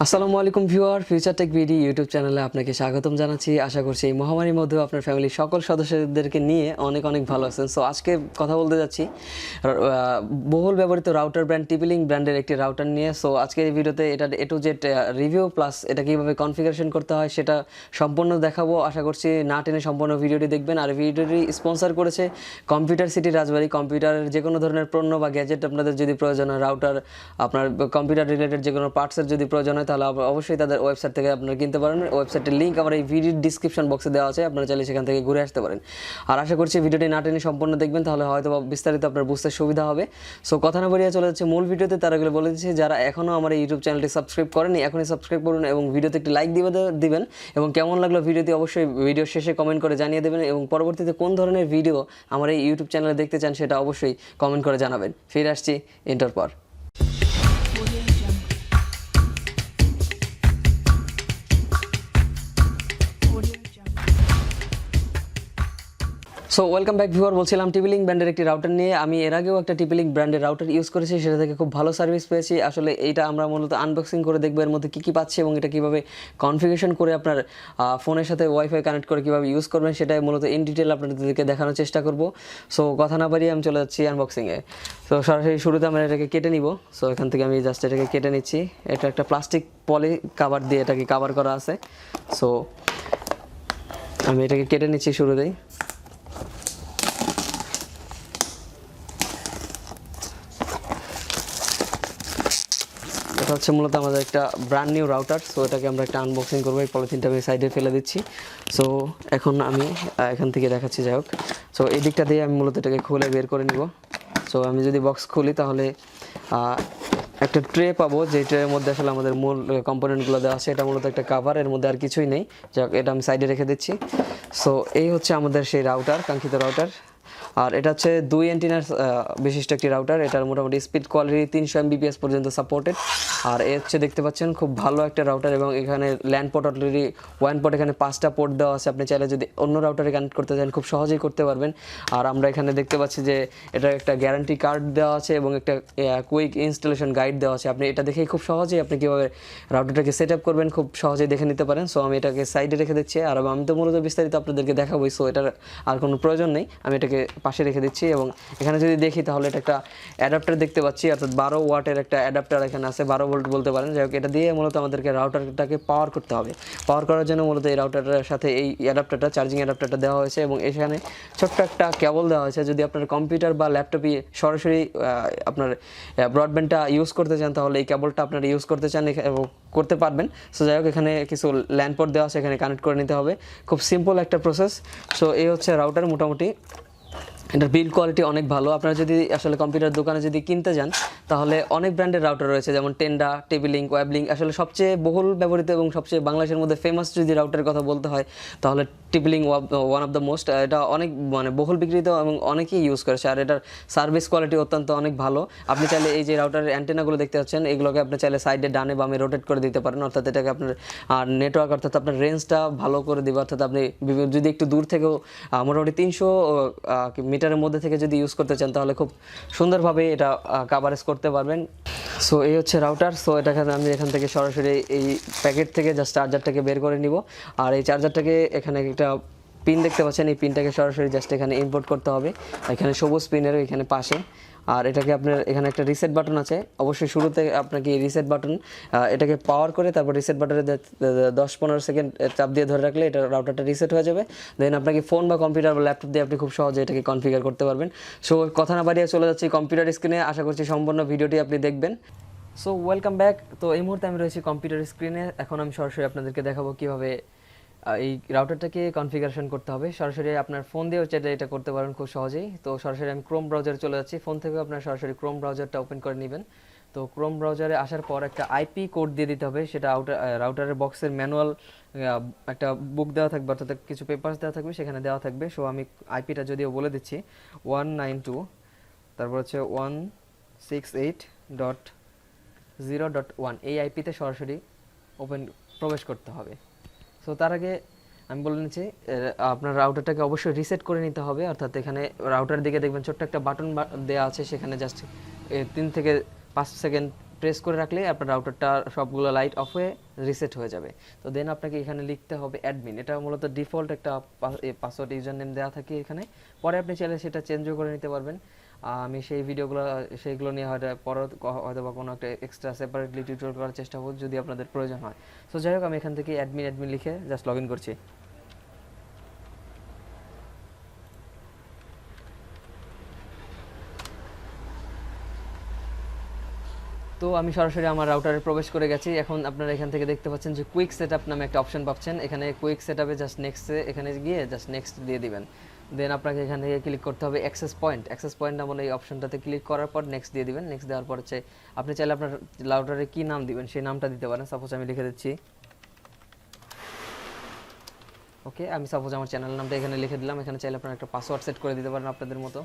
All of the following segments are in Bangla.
আসসালামু আলাইকুম viewer, future tech BD YouTube চ্যানেলে আপনাকে স্বাগতম জানাচ্ছি। আশা করছি এই মহামারীর মধ্যেও আপনার ফ্যামিলির সকল সদস্যদেরকে নিয়ে অনেক অনেক ভালো আছেন। সো আজকে কথা বলতে যাচ্ছি বহুল ব্যবহৃত রাউটার ব্র্যান্ড টিপি-লিংক ব্র্যান্ডের একটি রাউটার নিয়ে। সো আজকের এই ভিডিওতে এটা এ টু জেড রিভিউ প্লাস এটা কীভাবে কনফিগারেশন করতে হয় সেটা সম্পূর্ণ দেখাবো। আশা করছি না টেনে সম্পূর্ণ ভিডিওটি দেখবেন। আর ভিডিওটি স্পন্সর করেছে কম্পিউটার সিটি রাজবাড়ী। কম্পিউটারের যে কোনো ধরনের পণ্য বা গ্যাজেট আপনাদের যদি প্রয়োজন হয়, রাউটার, আপনার কম্পিউটার রিলেটেড যে কোনো পার্টসের যদি প্রয়োজন হয়, তাহলে অবশ্যই তাদের ওয়েবসাইট থেকে আপনারা কিনতে পারেন। ওয়েবসাইটের লিঙ্ক আমার এই ভিডিওর ডিসক্রিপশন বক্সে দেওয়া আছে, আপনারা চাইলে সেখান থেকে ঘুরে আসতে পারেন। আর আশা করছি ভিডিওটি না টেনে সম্পূর্ণ দেখবেন, তাহলে হয়তো বিস্তারিত আপনার বুঝতে সুবিধা হবে। সো কথা না বাড়িয়ে চলে যাচ্ছে মূল ভিডিওতে। তার আগে বলে দিচ্ছি, যারা এখনও আমার এই ইউটিউব চ্যানেলটি সাবস্ক্রাইব করেনি, এখনই সাবস্ক্রাইব করুন এবং ভিডিওতে একটি লাইক দিবেন এবং কেমন লাগলো ভিডিওটি অবশ্যই ভিডিও শেষে কমেন্ট করে জানিয়ে দেবেন এবং পরবর্তীতে কোন ধরনের ভিডিও আমার এই ইউটিউব চ্যানেলে দেখতে চান সেটা অবশ্যই কমেন্ট করে জানাবেন। ফিরে আসছি ইন্টার পর। সো ওয়েলকাম ব্যাক ভিউয়ার, বলছিলাম টিপি-লিংক ব্র্যান্ডের একটি রাউটার নিয়ে। আমি এর আগেও একটা টিপি-লিংক ব্র্যান্ডের রাউটার ইউজ করেছি, সেটা থেকে খুব ভালো সার্ভিস পেয়েছি। আসলে এইটা আমরা মূলত আনবক্সিং করে দেখবো এর মধ্যে কী কী পাচ্ছি এবং এটা কীভাবে কনফিগারেশন করে আপনার ফোনের সাথে ওয়াইফাই কানেক্ট করে কীভাবে ইউজ করবেন সেটাই মূলত ইন ডিটেল আপনাদেরকে দেখানোর চেষ্টা করব। সো কথা না বাড়িয়ে আমি চলে যাচ্ছি আনবক্সিংয়ে। তো সরাসরি শুরুতে আমরা এটাকে কেটে নিব। সো এখান থেকে আমি জাস্ট এটাকে কেটে নিচ্ছি। এটা একটা প্লাস্টিক পলি কাভার দিয়ে এটাকে কাভার করা আছে। সো আমি এটাকে কেটে নিচ্ছি শুরুতেই। এটা হচ্ছে মূলত আমাদের একটা ব্র্যান্ড নিউ রাউটার। সো এটাকে আমরা একটা আনবক্সিং করবো। এই পলিথিনটা আমি সাইডে ফেলে দিচ্ছি। সো এখন আমি এখান থেকে দেখাচ্ছি, যাই হোক। সো এই দিকটা দিয়ে আমি মূলত এটাকে খুলে বের করে নিব। সো আমি যদি বক্স খুলি তাহলে একটা ট্রে পাবো, যে ট্রের মধ্যে আসলে আমাদের মূল কম্পোনেন্টগুলো দেওয়া আছে। এটা মূলত একটা কাভার, এর মধ্যে আর কিছুই নেই। যাই হোক, এটা আমি সাইডে রেখে দিচ্ছি। সো এই হচ্ছে আমাদের সেই রাউটার, কাঙ্ক্ষিত রাউটার। আর এটা হচ্ছে 2 অ্যান্টেনার বিশিষ্ট একটি রাউটার। এটার মোটামুটি স্পিড কোয়ালিটি 300 Mbps পর্যন্ত সাপোর্টেড। আর এ হচ্ছে দেখতে পাচ্ছেন খুব ভালো একটা রাউটার এবং এখানে ল্যান্ড পোর্ট অলরেডি 1 পোর্ট, এখানে 5টা পোর্ট দেওয়া আছে। আপনি চাইলে যদি অন্য রাউটারে কানেক্ট করতে চান খুব সহজেই করতে পারবেন। আর আমরা এখানে দেখতে পাচ্ছি যে এটা একটা গ্যারান্টি কার্ড দেওয়া আছে এবং একটা কুইক ইনস্টলেশন গাইড দেওয়া আছে। আপনি এটা দেখেই খুব সহজেই আপনি কীভাবে রাউটারটাকে সেট আপ করবেন খুব সহজেই দেখে নিতে পারেন। সো আমি এটাকে সাইডে রেখে দিচ্ছি। আর আমি তো মূলত বিস্তারিত আপনাদেরকে দেখাবোই, সো এটার আর কোনো প্রয়োজন নেই। আমি এটাকে পাশে রেখে দিচ্ছি এবং এখানে যদি দেখি তাহলে এটা একটা অ্যাডাপ্টার দেখতে পাচ্ছি, অর্থাৎ 12 ওয়াটের একটা অ্যাডাপ্টার এখানে আছে, 12 ভোল্ট বলতে পারেন। যাই হোক, এটা দিয়ে মূলত আমাদেরকে রাউটারটাকে পাওয়ার করতে হবে। পাওয়ার করার জন্য মূলত এই রাউটারের সাথে এই অ্যাডাপ্টারটা, চার্জিং অ্যাডাপ্টারটা দেওয়া হয়েছে এবং এখানে ছোট্ট একটা কেবল দেওয়া হয়েছে। যদি আপনার কম্পিউটার বা ল্যাপটপে সরাসরি আপনার ব্রডব্যান্ডটা ইউজ করতে চান, তাহলে এই কেবলটা আপনারা ইউজ করতে চান করতে পারবেন। সো যাই হোক, এখানে কিছু ল্যান্ড পোর্ট দেওয়া আছে, এখানে কানেক্ট করে নিতে হবে। খুব সিম্পল একটা প্রসেস। সো এই হচ্ছে রাউটার। মোটামুটি এটার বিল্ড কোয়ালিটি অনেক ভালো। আপনারা যদি আসলে কম্পিউটার দোকানে যদি কিনতে যান, তাহলে অনেক ব্র্যান্ডের রাউটার রয়েছে, যেমন টেন্ডা, টিপি-লিংক, ওয়েব-লিংক। আসলে সবচেয়ে বহুল ব্যবহৃত এবং সবচেয়ে বাংলাদেশের মধ্যে ফেমাস যদি রাউটারের কথা বলতে হয়, তাহলে টিপি-লিংক ওয়ান অফ দ্য মোস্ট। এটা অনেক বহুল বিক্রিত এবং অনেকেই ইউজ করেছে। আর এটার সার্ভিস কোয়ালিটি অত্যন্ত অনেক ভালো। আপনি চাইলে এই যে রাউটারের অ্যান্টেনাগুলো দেখতে পাচ্ছেন, এগুলোকে আপনি চাইলে সাইডে ডানে বামে রোটেট করে দিতে পারেন, অর্থাৎ এটাকে আপনার নেটওয়ার্ক, অর্থাৎ আপনার রেঞ্জটা ভালো করে দিবে। অর্থাৎ আপনি যদি একটু দূর থেকেও মোটামুটি 300 মিটারের মধ্যে থেকে যদি ইউজ করতে চান, তাহলে খুব সুন্দরভাবে এটা কাভারেজ করতে পারবেন। সো এই হচ্ছে রাউটার। সো এটাকে আমি এখান থেকে সরাসরি এই প্যাকেট থেকে জাস্ট চার্জারটাকে বের করে নিব। আর এই চার্জারটাকে এখানে একটা পিন দেখতে পাচ্ছেন, এই পিনটাকে সরাসরি জাস্ট এখানে ইনপুট করতে হবে, এখানে সবুজ পিনের এখানে পাশে। আর এটাকে আপনার এখানে একটা রিসেট বাটন আছে। অবশ্যই শুরুতে আপনাকে এই রিসেট বাটন এটাকে পাওয়ার করে তারপর রিসেট বাটনে 10-15 সেকেন্ড চাপ দিয়ে ধরে রাখলে এটা রাউটারটা রিসেট হয়ে যাবে। দেন আপনাকে ফোন বা কম্পিউটার বা ল্যাপটপ দিয়ে আপনি খুব সহজে এটাকে কনফিগার করতে পারবেন। সো কথা না বাড়িয়ে চলে যাচ্ছি কম্পিউটার স্ক্রিনে। আশা করছি সম্পূর্ণ ভিডিওটি আপনি দেখবেন। So welcome back. তো এই মুহূর্তে আমি রয়েছি কম্পিউটার স্ক্রিনে। এখন আমি সরাসরি আপনাদেরকে দেখাবো কীভাবে এই রাউটারটাকে কনফিগারেশন করতে হবে। সরাসরি আপনার ফোন দিয়েও এটা করতে পারেন খুব সহজেই। তো সরাসরি আমি ক্রোম ব্রাউজারে চলে যাচ্ছি। ফোন থেকেও আপনার সরাসরি ক্রোম ব্রাউজারটা ওপেন করে নেবেন। তো ক্রোম ব্রাউজারে আসার পর একটা আইপি কোড দিয়ে দিতে হবে। সেটা রাউটারের বক্সের ম্যানুয়াল একটা বুক দেওয়া থাকবে, অর্থাৎ কিছু পেপারস দেওয়া থাকবে, সেখানে দেওয়া থাকবে। সো আমি আইপিটা যদিও বলে দিচ্ছি, 192, তারপর হচ্ছে 168.0.1, এই আইপিতে সরাসরি প্রবেশ করতে হবে। সো তার আগে আমি বলে নিচ্ছি, আপনার রাউটারটাকে অবশ্যই রিসেট করে নিতে হবে। অর্থাৎ এখানে রাউটার দিকে দেখবেন ছোট্ট একটা বাটন দেওয়া আছে, সেখানে জাস্ট 3 থেকে 5 সেকেন্ড প্রেস করে রাখলে আপনার রাউটারটা সবগুলো লাইট অফ হয়ে রিসেট হয়ে যাবে। তো দেন আপনাকে এখানে লিখতে হবে অ্যাডমিন, এটা মূলত ডিফল্ট একটা পাসওয়ার্ড ইউজার নেম দেওয়া থাকে এখানে, পরে আপনি চাইলে সেটা চেঞ্জও করে নিতে পারবেন। আমি সেই ভিডিওগুলো সেইগুলো নিয়ে হয়তো বা কোনো একটা এক্সট্রা সেপারেটলি টিউটোরিয়াল করার চেষ্টা করব যদি আপনাদের প্রয়োজন হয়। সো যাই হোক, আমি এখান থেকে অ্যাডমিন লিখে জাস্ট লগ ইন করছি। তো আমি সরাসরি আমার রাউটারে প্রবেশ করে গেছি। এখন আপনারা এখান থেকে দেখতে পাচ্ছেন যে কুইক সেটআপ নামে একটা অপশন পাচ্ছেন। এখানে কুইক সেটআপে জাস্ট এখানে গিয়ে জাস্ট নেক্সট দিয়ে দিবেন। দেন আপনাকে এখান থেকে ক্লিক করতে হবে অ্যাক্সেস পয়েন্ট নামে এই অপশনটাতে ক্লিক করার পর নেক্সট দিয়ে দিবেন। নেক্সট দেওয়ার পর হচ্ছে আপনি চাইলে আপনার রাউটারে কি নাম দিবেন সেই নামটা দিতে পারেন। সাপোজ আমি লিখে দিচ্ছি ওকে, আমি সাপোজ আমার চ্যানেল নামটা এখানে লিখে দিলাম। এখানে চাইলে আপনারা একটা পাসওয়ার্ড সেট করে দিতে পারেন আপনাদের মতো।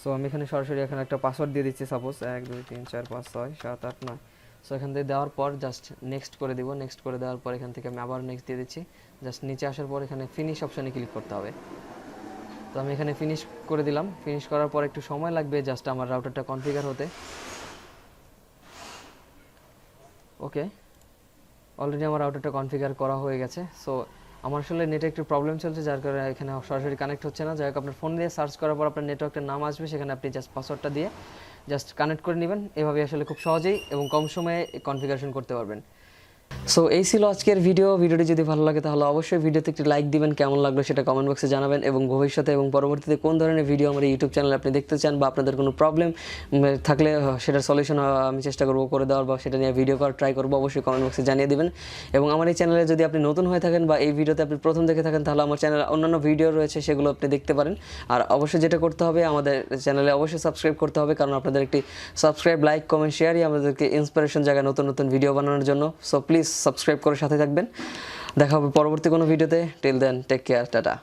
সো আমি এখানে সরাসরি এখানে একটা পাসওয়ার্ড দিয়ে দিচ্ছি, সাপোজ 1 2 3 4 5 6 7 8 9। সো এখান থেকে দেওয়ার পর জাস্ট নেক্সট করে দিব। নেক্সট করে দেওয়ার পর এখান থেকে আমি আবার নেক্সট দিয়ে দিচ্ছি। জাস্ট নিচে আসার পর এখানে ফিনিশ অপশানে ক্লিক করতে হবে। তো আমি এখানে ফিনিশ করে দিলাম। ফিনিশ করার পর একটু সময় লাগবে জাস্ট আমার রাউটারটা কনফিগার হতে। ওকে, অলরেডি আমার রাউটারটা কনফিগার করা হয়ে গেছে। সো আমার আসলে নেটে একটু প্রবলেম চলছে, যার কারণে এখানে সরাসরি কানেক্ট হচ্ছে না। যাই হোক, আপনার ফোন দিয়ে সার্চ করার পর আপনার নেটওয়ার্কের নাম আসবে, সেখানে আপনি জাস্ট পাসওয়ার্ডটা দিয়ে জাস্ট কানেক্ট করে নেবেন। এভাবে আসলে খুব সহজেই এবং কম সময়ে কনফিগারেশন করতে পারবেন। সো এই ছিল আজকের ভিডিওটি যদি ভালো লাগে তাহলে অবশ্যই ভিডিওতে একটি লাইক দিবেন, কেমন লাগলো সেটা কমেন্ট বক্সে জানাবেন, এবং ভবিষ্যতে এবং পরবর্তীতে কোন ধরনের ভিডিও আমার ইউটিউব চ্যানেলে আপনি দেখতে চান বা আপনাদের কোনো প্রবলেম থাকলে সেটার সলিউশন আমি চেষ্টা করবো করে দেওয়ার বা সেটা নিয়ে ভিডিও করার ট্রাই করবো, অবশ্যই কমেন্ট বক্সে জানিয়ে দেবেন। এবং আমার এই চ্যানেলে যদি আপনি নতুন হয়ে থাকেন বা এই ভিডিওতে আপনি প্রথম দেখে থাকেন তাহলে আমার চ্যানেলে অন্যান্য ভিডিও রয়েছে, সেগুলো আপনি দেখতে পারেন। আর অবশ্যই যেটা করতে হবে, আমাদের চ্যানেলে অবশ্যই সাবস্ক্রাইব করতে হবে, কারণ আপনাদের একটি সাবস্ক্রাইব, লাইক, কমেন্ট, শেয়ারই আমাদেরকে ইন্সপিরেশন জায়গায় নতুন নতুন ভিডিও বানানোর জন্য। সো প্লিজ সাবস্ক্রাইব করে সাথে থাকবেন। দেখা হবে পরবর্তী কোনো ভিডিওতে। Till then, take care, tata.